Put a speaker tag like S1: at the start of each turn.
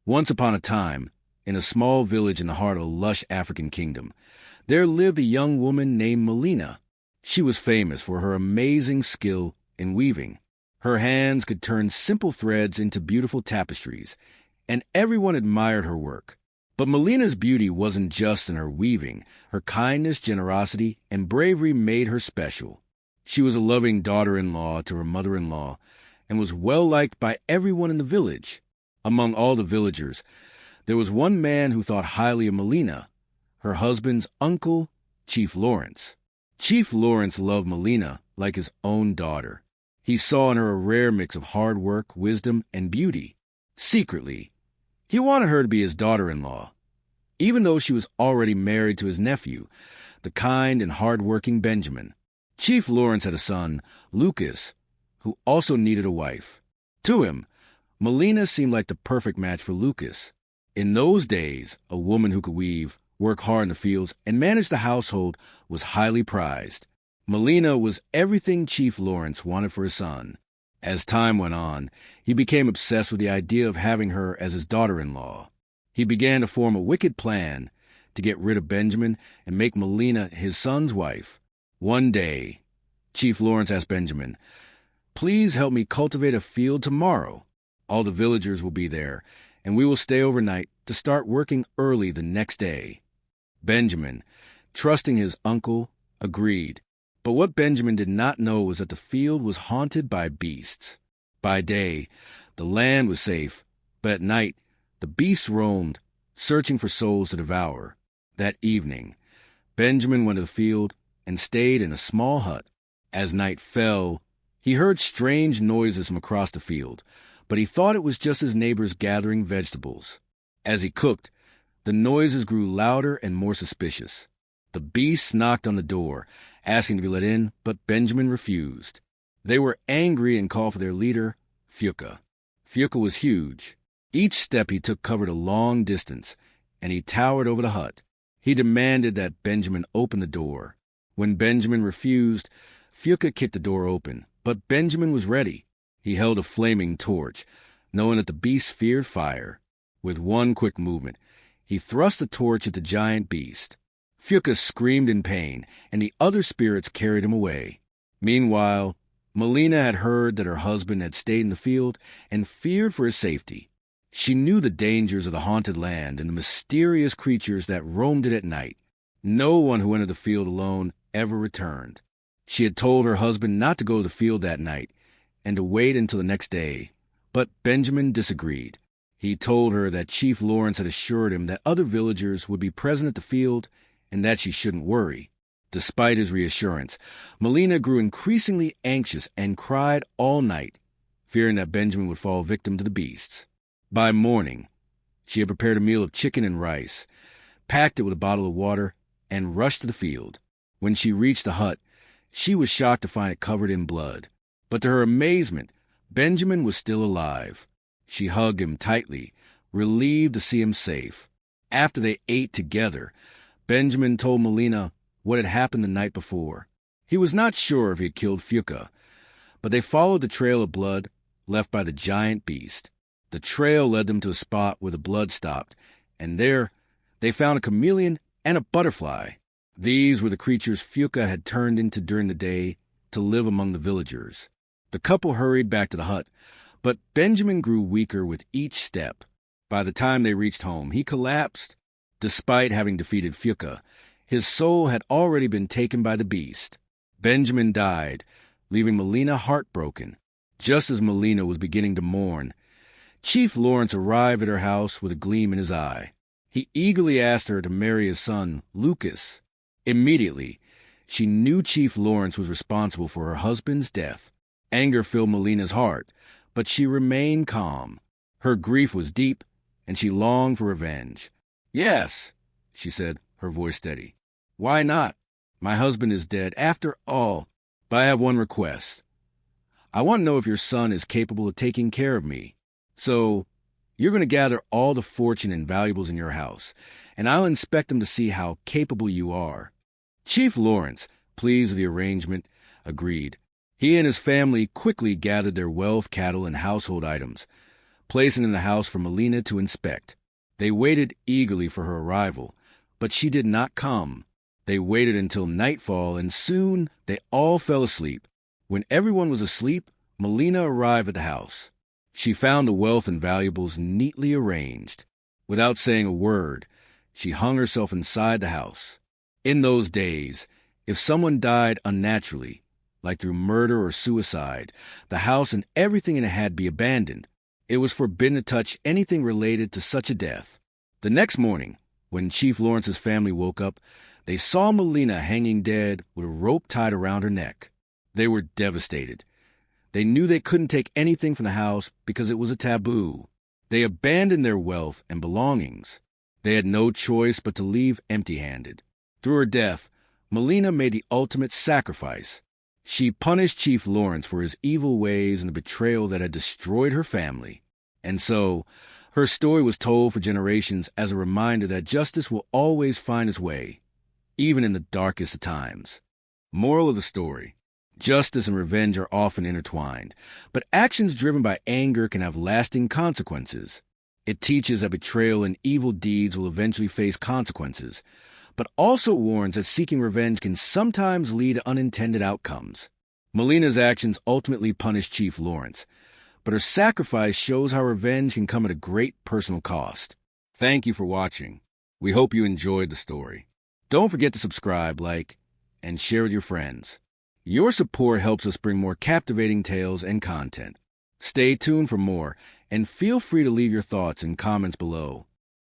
S1: Once upon a time, in a small village in the heart of a lush African kingdom, there lived a young woman named Melina. She was famous for her amazing skill in weaving. Her hands could turn simple threads into beautiful tapestries, and everyone admired her work. But Melina's beauty wasn't just in her weaving. Her kindness, generosity, and bravery made her special. She was a loving daughter-in-law to her mother-in-law and was well-liked by everyone in the village. Among all the villagers, there was one man who thought highly of Melina, her husband's uncle, Chief Lawrence. Chief Lawrence loved Melina like his own daughter. He saw in her a rare mix of hard work, wisdom, and beauty. Secretly, he wanted her to be his daughter-in-law, even though she was already married to his nephew, the kind and hard-working Benjamin. Chief Lawrence had a son, Lucas, who also needed a wife. To him, Melina seemed like the perfect match for Lucas. In those days, a woman who could weave, work hard in the fields, and manage the household was highly prized. Melina was everything Chief Lawrence wanted for his son. As time went on, he became obsessed with the idea of having her as his daughter-in-law. He began to form a wicked plan to get rid of Benjamin and make Melina his son's wife. One day, Chief Lawrence asked Benjamin, "Please help me cultivate a field tomorrow. All the villagers will be there, and we will stay overnight to start working early the next day." Benjamin, trusting his uncle, agreed. But what Benjamin did not know was that the field was haunted by beasts. By day, the land was safe, but at night, the beasts roamed, searching for souls to devour. That evening, Benjamin went to the field and stayed in a small hut. As night fell, he heard strange noises from across the field, but he thought it was just his neighbors gathering vegetables. As he cooked, the noises grew louder and more suspicious. The beasts knocked on the door, asking to be let in, but Benjamin refused. They were angry and called for their leader, Fuka. Fuka was huge. Each step he took covered a long distance, and he towered over the hut. He demanded that Benjamin open the door. When Benjamin refused, Fuka kicked the door open, but Benjamin was ready. He held a flaming torch, knowing that the beasts feared fire. With one quick movement, he thrust the torch at the giant beast. Fuka screamed in pain, and the other spirits carried him away. Meanwhile, Melina had heard that her husband had stayed in the field and feared for his safety. She knew the dangers of the haunted land and the mysterious creatures that roamed it at night. No one who entered the field alone ever returned. She had told her husband not to go to the field that night and to wait until the next day, but Benjamin disagreed. He told her that Chief Lawrence had assured him that other villagers would be present at the field and that she shouldn't worry. Despite his reassurance, Melina grew increasingly anxious and cried all night, fearing that Benjamin would fall victim to the beasts. By morning, she had prepared a meal of chicken and rice, packed it with a bottle of water, and rushed to the field. When she reached the hut, she was shocked to find it covered in blood. But to her amazement, Benjamin was still alive. She hugged him tightly, relieved to see him safe. After they ate together, Benjamin told Melina what had happened the night before. He was not sure if he had killed Fuka, but they followed the trail of blood left by the giant beast. The trail led them to a spot where the blood stopped, and there they found a chameleon and a butterfly. These were the creatures Fuka had turned into during the day to live among the villagers. The couple hurried back to the hut, but Benjamin grew weaker with each step. By the time they reached home, he collapsed. Despite having defeated Fuka, his soul had already been taken by the beast. Benjamin died, leaving Melina heartbroken. Just as Melina was beginning to mourn, Chief Lawrence arrived at her house with a gleam in his eye. He eagerly asked her to marry his son, Lucas. Immediately, she knew Chief Lawrence was responsible for her husband's death. Anger filled Melina's heart, but she remained calm. Her grief was deep, and she longed for revenge. "Yes," she said, her voice steady. "Why not? My husband is dead after all, but I have one request. I want to know if your son is capable of taking care of me. So, you're going to gather all the fortune and valuables in your house, and I'll inspect them to see how capable you are." Chief Lawrence, pleased with the arrangement, agreed. He and his family quickly gathered their wealth, cattle, and household items, placing it in the house for Melina to inspect. They waited eagerly for her arrival, but she did not come. They waited until nightfall, and soon they all fell asleep. When everyone was asleep, Melina arrived at the house. She found the wealth and valuables neatly arranged. Without saying a word, she hung herself inside the house. In those days, if someone died unnaturally, like through murder or suicide, the house and everything in it had to be abandoned. It was forbidden to touch anything related to such a death. The next morning, when Chief Lawrence's family woke up, they saw Melina hanging dead with a rope tied around her neck. They were devastated. They knew they couldn't take anything from the house because it was a taboo. They abandoned their wealth and belongings. They had no choice but to leave empty-handed. Through her death, Melina made the ultimate sacrifice. She punished Chief Lawrence for his evil ways and the betrayal that had destroyed her family. And so, her story was told for generations as a reminder that justice will always find its way, even in the darkest of times. Moral of the story: justice and revenge are often intertwined, but actions driven by anger can have lasting consequences. It teaches that betrayal and evil deeds will eventually face consequences, but also warns that seeking revenge can sometimes lead to unintended outcomes. Melina's actions ultimately punished Chief Lawrence, but her sacrifice shows how revenge can come at a great personal cost. Thank you for watching. We hope you enjoyed the story. Don't forget to subscribe, like, and share with your friends. Your support helps us bring more captivating tales and content. Stay tuned for more, and feel free to leave your thoughts and comments below.